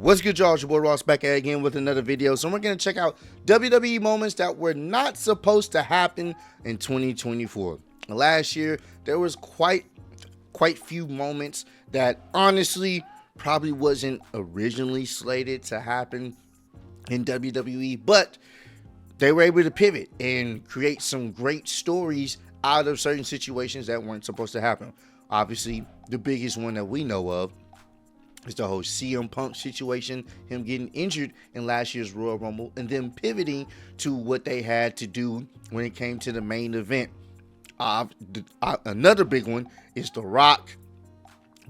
What's good, y'all? It's your boy Ross back at again with another video. So we're going to check out WWE moments that were not supposed to happen in 2024. Last year, there was quite few moments that honestly probably wasn't originally slated to happen in WWE, but they were able to pivot and create some great stories out of certain situations that weren't supposed to happen. Obviously, the biggest one that we know of is the whole CM Punk situation, him getting injured in last year's Royal Rumble, and then pivoting to what they had to do when it came to the main event. Another big one is The Rock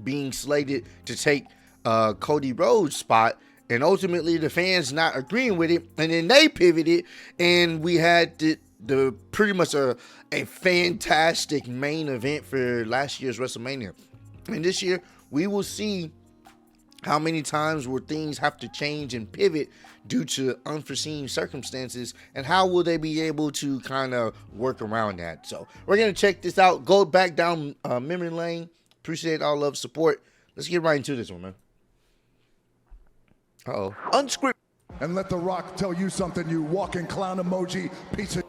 being slated to take Cody Rhodes' spot, and ultimately the fans not agreeing with it, and then they pivoted, and we had the pretty much a fantastic main event for last year's WrestleMania. And this year, we will see how many times will things have to change and pivot due to unforeseen circumstances, and how will they be able to kind of work around that. So we're going to check this out, go back down memory lane. Appreciate all love, support. Let's get right into this one, man. Uh-oh. Unscripted. And let The Rock tell you something, you walking clown emoji, piece of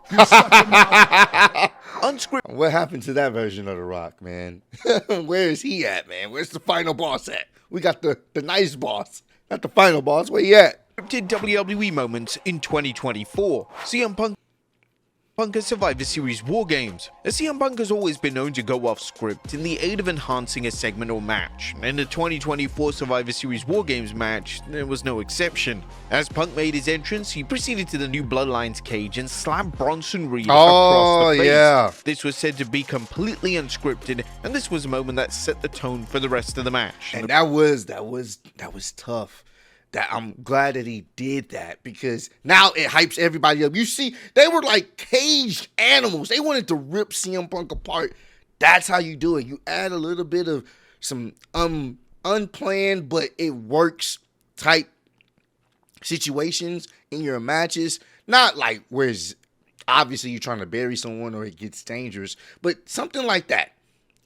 you suck your mouth. Unscripted. What happened to that version of The Rock, man? Where is he at, man? Where's the final boss at? We got the nice boss, not the final boss. Where he at? WWE moments in 2024. CM Punk at Survivor Series War Games. CM Punk has always been known to go off script in the aid of enhancing a segment or match. In the 2024 Survivor Series War Games match, there was no exception. As Punk made his entrance, he proceeded to the New Bloodlines cage and slapped Bronson Reed across the face. Yeah. This was said to be completely unscripted, and this was a moment that set the tone for the rest of the match. And that was tough. That I'm glad that he did that, because now it hypes everybody up. You see, they were like caged animals. They wanted to rip CM Punk apart. That's how you do it. You add a little bit of some unplanned, but it works type situations in your matches. Not like where obviously you're trying to bury someone or it gets dangerous, but something like that.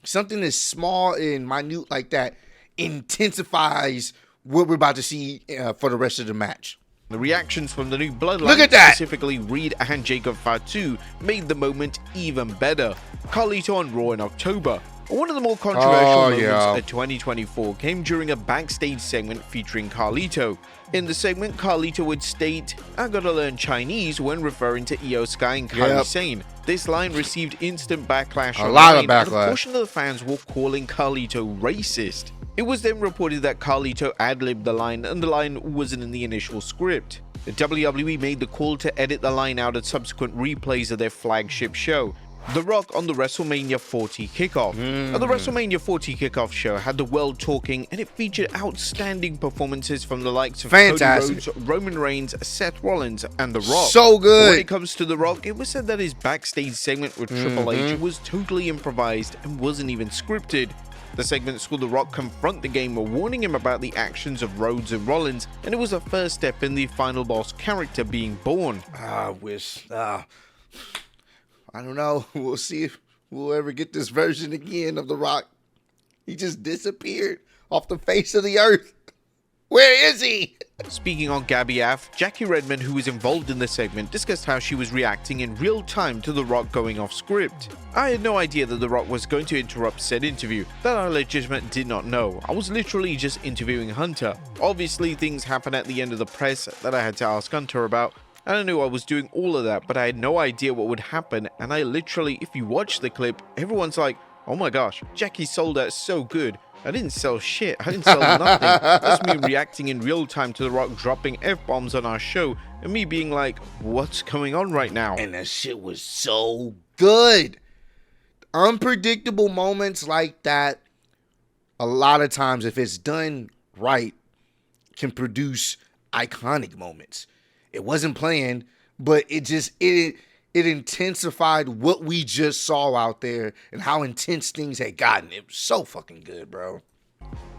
Something as small and minute like that intensifies what we're about to see for the rest of the match. The reactions from the New Bloodline, look at that, specifically Reed and Jacob Fatu, made the moment even better. Carlito on Raw in October. One of the more controversial moments of 2024 came during a backstage segment featuring Carlito. In the segment, Carlito would state, "I gotta learn Chinese," when referring to Io Sky and Kairi Sane. This line received instant backlash online, and a portion of the fans were calling Carlito racist. It was then reported that Carlito ad-libbed the line, and the line wasn't in the initial script. The WWE made the call to edit the line out at subsequent replays of their flagship show, The Rock on the WrestleMania 40 kickoff. Now, the WrestleMania 40 kickoff show had the world talking, and it featured outstanding performances from the likes of Cody Rhodes, Roman Reigns, Seth Rollins, and The Rock. So good. When it comes to The Rock, it was said that his backstage segment with Triple H was totally improvised and wasn't even scripted. The segment saw The Rock confront the gamer, warning him about the actions of Rhodes and Rollins, and it was a first step in the final boss character being born. I don't know. We'll see if we'll ever get this version again of The Rock. He just disappeared off the face of the earth. Where is he? Speaking on Gabby Aff, Jackie Redmond, who was involved in the segment, discussed how she was reacting in real time to The Rock going off script. "I had no idea that The Rock was going to interrupt said interview. That I legitimately did not know. I was literally just interviewing Hunter. Obviously, things happen at the end of the press that I had to ask Hunter about. And I knew I was doing all of that, but I had no idea what would happen. And I literally, if you watch the clip, everyone's like, oh my gosh, Jackie sold that so good. I didn't sell shit. I didn't sell nothing." That's me reacting in real time to The Rock dropping F-bombs on our show, and me being like, what's going on right now? And that shit was so good. Unpredictable moments like that, a lot of times, if it's done right, can produce iconic moments. It wasn't planned, but it intensified what we just saw out there and how intense things had gotten. It was so fucking good, bro.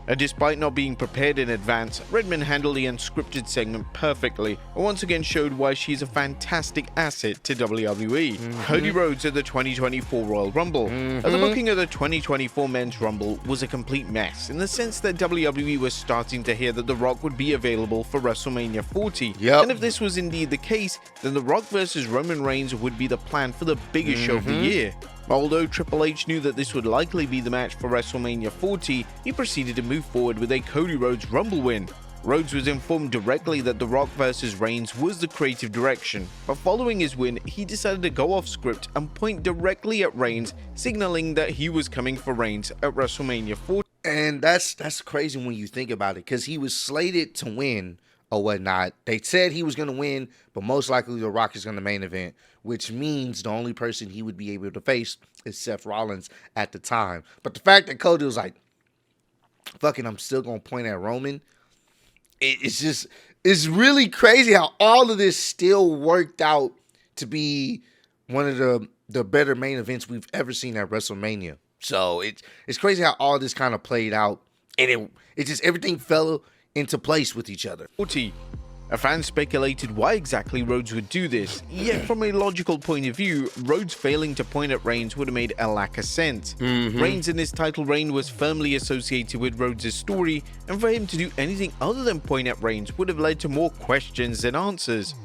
And despite not being prepared in advance, Redmond handled the unscripted segment perfectly and once again showed why she's a fantastic asset to WWE. Cody Rhodes at the 2024 Royal Rumble. And the booking of the 2024 Men's Rumble was a complete mess in the sense that WWE was starting to hear that The Rock would be available for WrestleMania 40. And if this was indeed the case, then The Rock versus Roman Reigns would be the plan for the biggest show of the year. Although Triple H knew that this would likely be the match for WrestleMania 40, he proceeded to move forward with a Cody Rhodes Rumble win. Rhodes was informed directly that The Rock vs. Reigns was the creative direction, but following his win, he decided to go off script and point directly at Reigns, signaling that he was coming for Reigns at WrestleMania 40. And that's crazy when you think about it, because he was slated to win or whatnot. They said he was going to win, but most likely The Rock is going to main event, which means the only person he would be able to face is Seth Rollins at the time. But the fact that Cody was like, fuck it, I'm still going to point at Roman, it's really crazy how all of this still worked out to be one of the better main events we've ever seen at WrestleMania. So it's crazy how all this kind of played out, and it just everything fell into place with each other. 40. A fan speculated why exactly Rhodes would do this, yet from a logical point of view, Rhodes failing to point at Reigns would have made a lack of sense. Reigns in his title reign was firmly associated with Rhodes' story, and for him to do anything other than point at Reigns would have led to more questions than answers.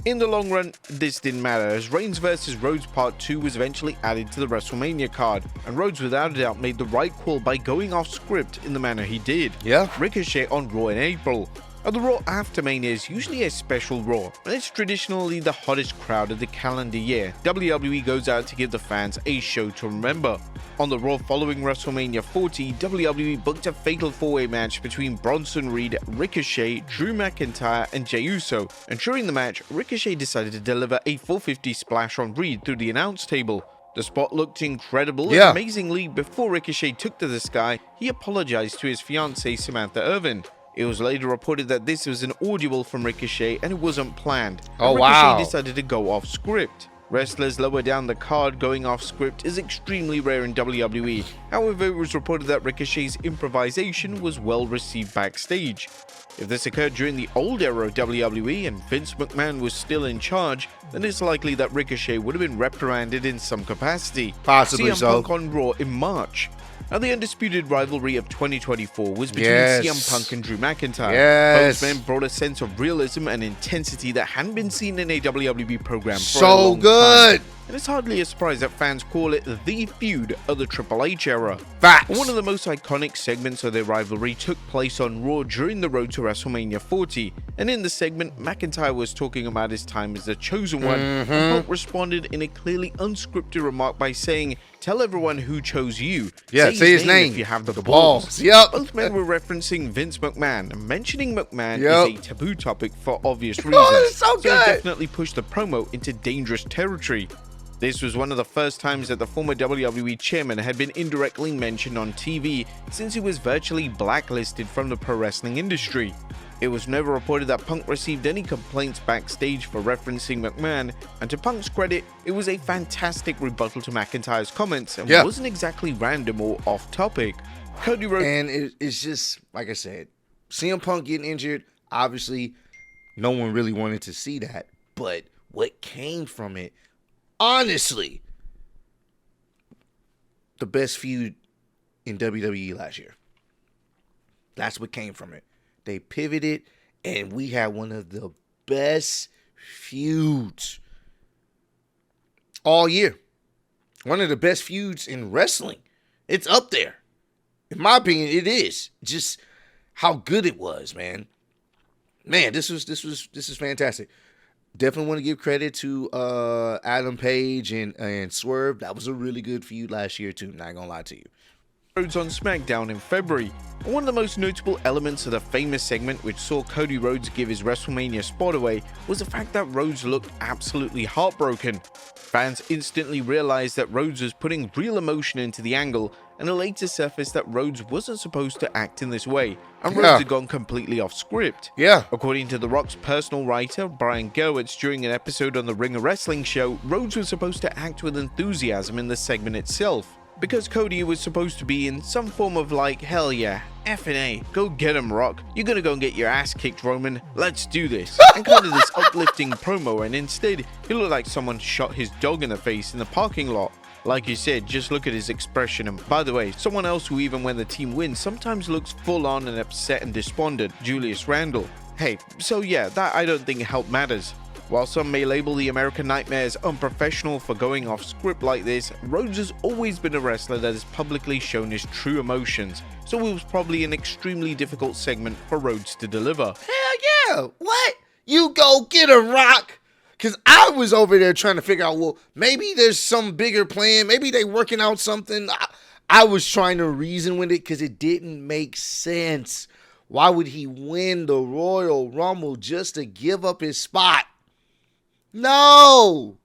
In the long run, this didn't matter, as Reigns vs. Rhodes Part 2 was eventually added to the WrestleMania card, and Rhodes without a doubt made the right call by going off script in the manner he did. Ricochet on Raw in April. The Raw after Mania is usually a special Raw, and it's traditionally the hottest crowd of the calendar year. WWE goes out to give the fans a show to remember. On the Raw following WrestleMania 40, WWE booked a fatal 4-way match between Bronson Reed, Ricochet, Drew McIntyre, and Jey Uso, and during the match, Ricochet decided to deliver a 450 splash on Reed through the announce table. The spot looked incredible, and amazingly, before Ricochet took to the sky, he apologized to his fiancée Samantha Irvin. It was later reported that this was an audible from Ricochet and it wasn't planned. Ricochet decided to go off script. Wrestlers lower down the card going off script is extremely rare in WWE. However, it was reported that Ricochet's improvisation was well received backstage. If this occurred during the old era of WWE and Vince McMahon was still in charge, then it's likely that Ricochet would have been reprimanded in some capacity. Possibly CM Punk on Raw in March. Now, the undisputed rivalry of 2024 was between CM Punk and Drew McIntyre. Both men brought a sense of realism and intensity that hadn't been seen in a WWE program for a long time. And it's hardly a surprise that fans call it the feud of the Triple H era. Facts. One of the most iconic segments of their rivalry took place on Raw during the road to WrestleMania 40. And in the segment, McIntyre was talking about his time as the Chosen One. And Punk responded in a clearly unscripted remark by saying, "Tell everyone who chose you. Say his name if you have the balls." Both men were referencing Vince McMahon. Mentioning McMahon is a taboo topic for obvious reasons. So it definitely pushed the promo into dangerous territory. This was one of the first times that the former WWE chairman had been indirectly mentioned on TV, since he was virtually blacklisted from the pro wrestling industry. It was never reported that Punk received any complaints backstage for referencing McMahon, and to Punk's credit, it was a fantastic rebuttal to McIntyre's comments and wasn't exactly random or off topic. Cody Rhodes. And it's just, like I said, CM Punk getting injured, obviously, no one really wanted to see that, but what came from it, honestly, the best feud in WWE last year. That's what came from it. They pivoted, and we had one of the best feuds all year. One of the best feuds in wrestling. It's up there. In my opinion, it is. Just how good it was, man. Man, this is fantastic. Definitely want to give credit to Adam Page and Swerve. That was a really good feud last year too. Not gonna lie to you. Rhodes on SmackDown in February. One of the most notable elements of the famous segment which saw Cody Rhodes give his WrestleMania spot away was the fact that Rhodes looked absolutely heartbroken. Fans instantly realized that Rhodes was putting real emotion into the angle, and it later surfaced that Rhodes wasn't supposed to act in this way, and Rhodes had gone completely off script. According to The Rock's personal writer, Brian Gewirtz, during an episode on the Ring of Wrestling show, Rhodes was supposed to act with enthusiasm in the segment itself. because Cody was supposed to be in some form of like, hell yeah, F&A, go get him, Rock. You're gonna go and get your ass kicked, Roman. Let's do this. And kind of this uplifting promo, and instead, he looked like someone shot his dog in the face in the parking lot. Like you said, just look at his expression. And by the way, someone else who even when the team wins sometimes looks full on and upset and despondent, Julius Randle. Hey, so yeah, that I don't think help matters. While some may label the American Nightmares unprofessional for going off script like this, Rhodes has always been a wrestler that has publicly shown his true emotions, so it was probably an extremely difficult segment for Rhodes to deliver. Hell yeah! What? You go get a Rock? Because I was over there trying to figure out, well, maybe there's some bigger plan. Maybe they working out something. I was trying to reason with it because it didn't make sense. Why would he win the Royal Rumble just to give up his spot? No.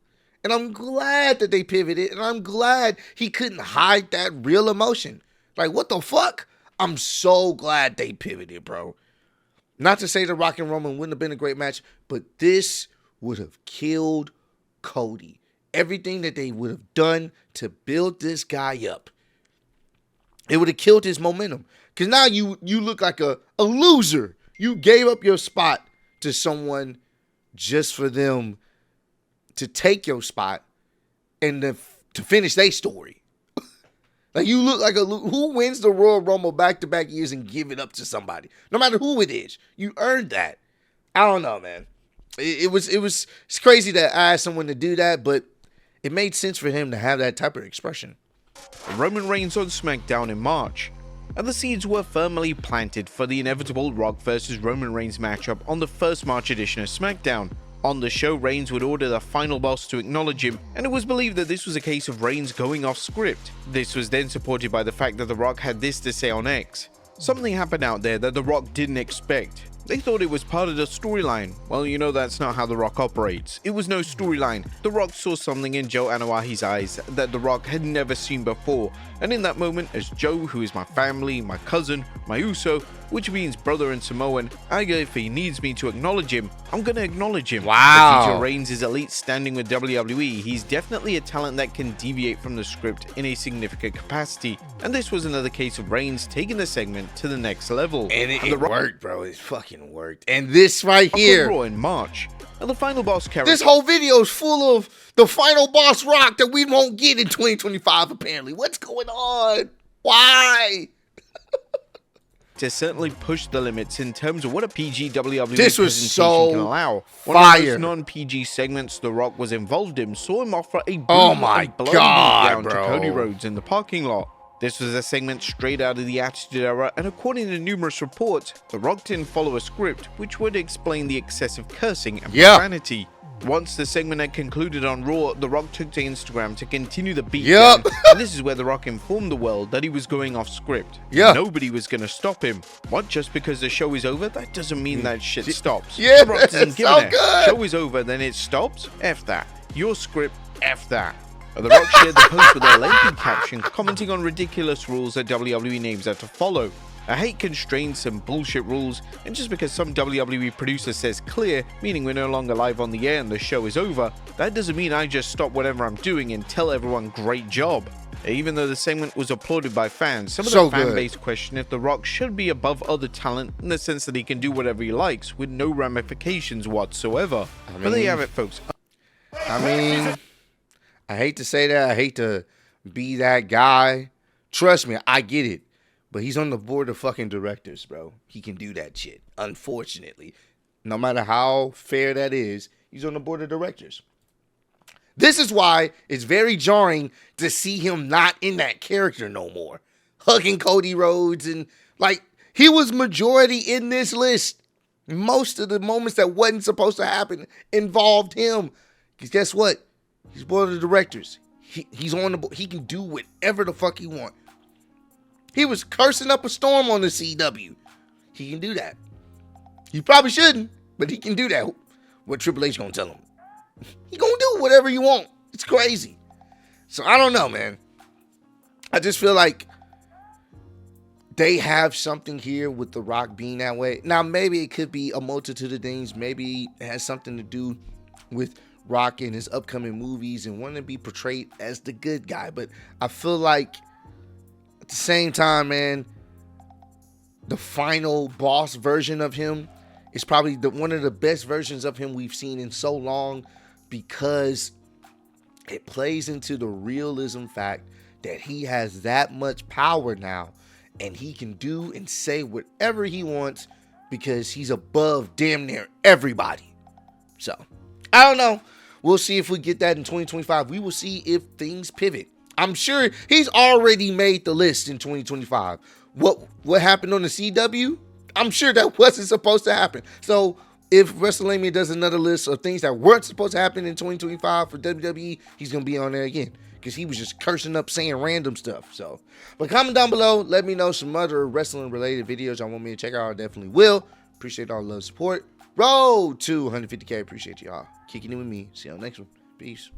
And I'm glad that they pivoted, and I'm glad he couldn't hide that real emotion. Like, what the fuck? I'm so glad they pivoted, bro. Not to say the Rock and Roman wouldn't have been a great match, but this would have killed Cody. Everything that they would have done to build this guy up, it would have killed his momentum. Because now you look like a loser. You gave up your spot to someone just for them to take your spot and to finish their story. Like, you look like who wins the Royal Rumble back-to-back years and give it up to somebody? No matter who it is. You earned that. I don't know, man. It's crazy that I asked someone to do that, but it made sense for him to have that type of expression. Roman Reigns on SmackDown in March, and the seeds were firmly planted for the inevitable Rock vs Roman Reigns matchup on the first March edition of SmackDown. On the show, Reigns would order the final boss to acknowledge him, and it was believed that this was a case of Reigns going off script. This was then supported by the fact that The Rock had this to say on X. Something happened out there that The Rock didn't expect. They thought it was part of the storyline. Well, you know that's not how The Rock operates. It was no storyline. The Rock saw something in Joe Anoa'i's eyes that The Rock had never seen before. And in that moment, as Joe, who is my family, my cousin, my Uso, which means brother and Samoan, if he needs me to acknowledge him, I'm gonna acknowledge him. Wow. If Roman Reigns is elite standing with WWE, he's definitely a talent that can deviate from the script in a significant capacity. And this was another case of Reigns taking the segment to the next level. And it worked, bro. It fucking worked. And this right here. Raw in March. And the final boss character. This whole video is full of the final boss Rock that we won't get in 2025, apparently. What's going on? Why? To certainly push the limits in terms of what a PG WWE this was presentation so can allow. One fire. of those non-PG segments The Rock was involved in saw him offer a oh my bloody god, down bro. to Cody Rhodes in the parking lot. This was a segment straight out of the Attitude Era, and according to numerous reports, The Rock didn't follow a script, which would explain the excessive cursing and profanity. Once the segment had concluded on Raw, The Rock took to Instagram to continue the beatdown, and this is where The Rock informed the world that he was going off script. Nobody was going to stop him. What, just because the show is over? That doesn't mean that shit stops. The Rock doesn't give a damn. Show is over, then it stops? F that. Your script, F that. The Rock shared the post with a lengthy caption commenting on ridiculous rules that WWE names had to follow. I hate constraints and bullshit rules, and just because some WWE producer says clear, meaning we're no longer live on the air and the show is over, that doesn't mean I just stop whatever I'm doing and tell everyone great job. Even though the segment was applauded by fans, some of the fan base question if The Rock should be above other talent in the sense that he can do whatever he likes with no ramifications whatsoever. But there you have it, folks. I hate to say that. I hate to be that guy. Trust me, I get it. But he's on the board of fucking directors, bro. He can do that shit. Unfortunately. No matter how fair that is, he's on the board of directors. This is why it's very jarring to see him not in that character no more. Hugging Cody Rhodes and, like, he was majority in this list. Most of the moments that wasn't supposed to happen involved him. Because guess what? He's board of directors. He's on the board. He can do whatever the fuck he wants. He was cursing up a storm on the CW. He can do that. He probably shouldn't, but he can do that. What Triple H gonna tell him? He gonna do whatever you want. It's crazy. So I don't know, man. I just feel like they have something here with The Rock being that way. Now, maybe it could be a multitude of things. Maybe it has something to do with Rock in his upcoming movies and wanting to be portrayed as the good guy. But I feel like at the same time, man, the final boss version of him is probably one of the best versions of him we've seen in so long, because it plays into the realism fact that he has that much power now and he can do and say whatever he wants because he's above damn near everybody. So, I don't know. We'll see if we get that in 2025. We will see if things pivot. I'm sure he's already made the list in 2025. What happened on the CW? I'm sure that wasn't supposed to happen. So if WrestleMania does another list of things that weren't supposed to happen in 2025 for WWE, he's going to be on there again, because he was just cursing up, saying random stuff. So, but comment down below. Let me know some other wrestling related videos y'all want me to check out. I definitely will. Appreciate all the love, support. Road to 150K. Appreciate y'all kicking in with me. See y'all next one. Peace.